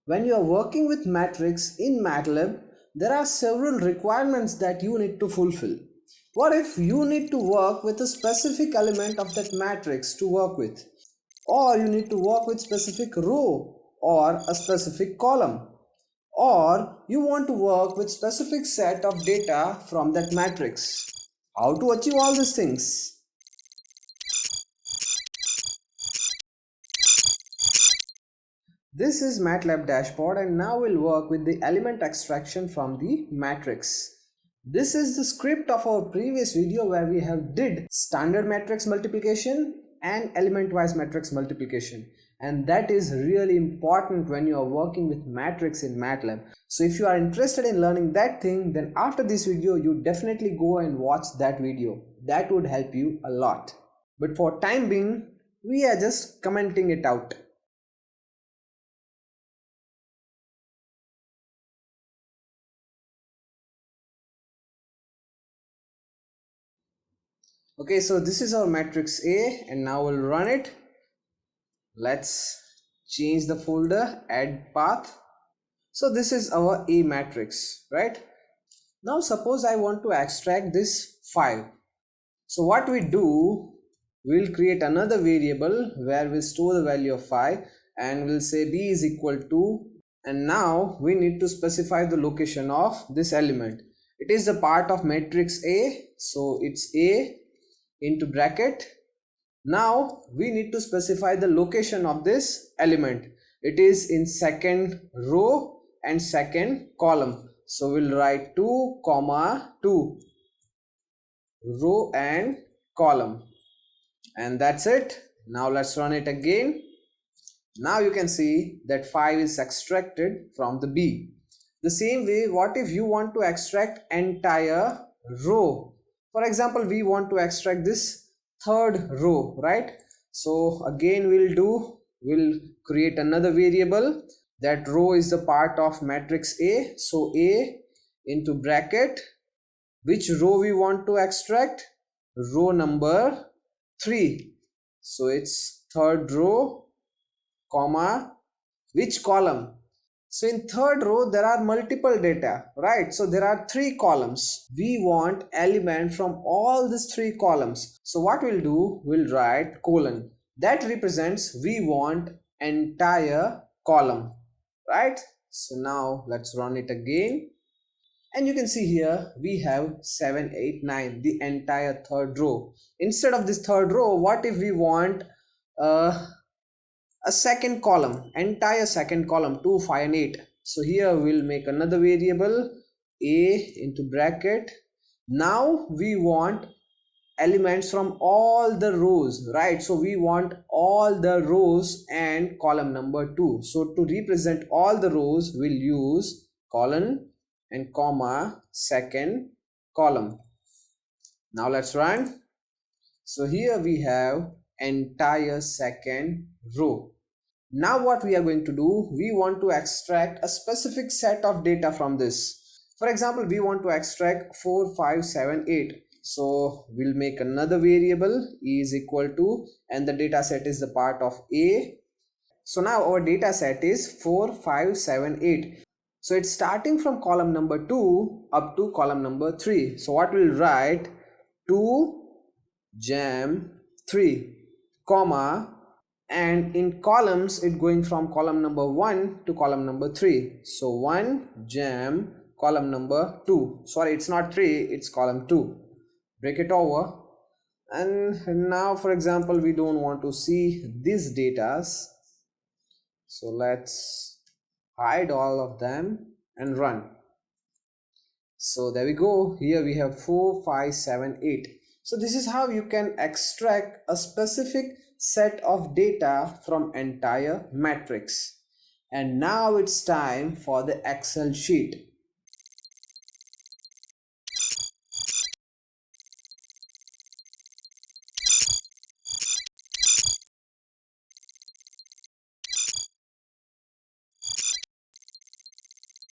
When you are working with matrix in MATLAB, there are several requirements that you need to fulfill. What if you need to work with a specific element of that matrix to work with? Or you need to work with specific row or a specific column? Or you want to work with specific set of data from that matrix? How to achieve all these things? This is MATLAB dashboard, and now we'll work with the element extraction from the matrix. This is the script of our previous video where we have did standard matrix multiplication and element wise matrix multiplication, and that is really important when you are working with matrix in MATLAB. So if you are interested in learning that thing, then after this video you definitely go and watch that video. That would help you a lot. But for time being, we are just commenting it out. Okay, so this is our matrix A, and now we'll run it. Let's change the folder, add path. So this is our A matrix, right? Now suppose I want to extract this 5. So what we do, we'll create another variable where we store the value of 5, and we'll say b is equal to, and now we need to specify the location of this element. It is a part of matrix A, so it's A into bracket. Now we need to specify the location of this element. It is in second row and second column, so we'll write 2 comma 2 row and column, and that's it. Now let's run it again. Now you can see that 5 is extracted from the B. The same way, what if you want to extract entire row? For example, we want to extract this third row, right? So again we'll create another variable. That row is the part of matrix A, so A into bracket, which row we want to extract? Row number 3. So it's third row, comma, which column? So in third row there are multiple data, right? So there are 3 columns. We want element from all these 3 columns. So what we'll do, we'll write colon. That represents we want entire column, right? So now let's run it again. And you can see here we have 7, 8, 9, the entire third row. Instead of this third row, what if we want a second column, entire second column, 2, 5 and 8. So here we'll make another variable, A into bracket. Now we want elements from all the rows, right? So we want all the rows and column number 2. So to represent all the rows, we'll use colon and comma second column. Now let's run. So here we have entire second row. Now what we are going to do, we want to extract a specific set of data from this. For example, we want to extract 4, 5, 7, 8. So we'll make another variable, e is equal to, and the data set is the part of A. So now our data set is 4, 5, 7, 8. So it's starting from column number 2 up to column number 3. So what we'll write, 2 jam 3, comma, and in columns it going from column number 1 to column number 3. So 1 jam column number 2, sorry, it's not 3, it's column 2. Break it over, and now for example we don't want to see these datas, so let's hide all of them and run. So there we go. Here we have 4, 5, 7, 8. So this is how you can extract a specific set of data from entire matrix. And now it's time for the Excel sheet.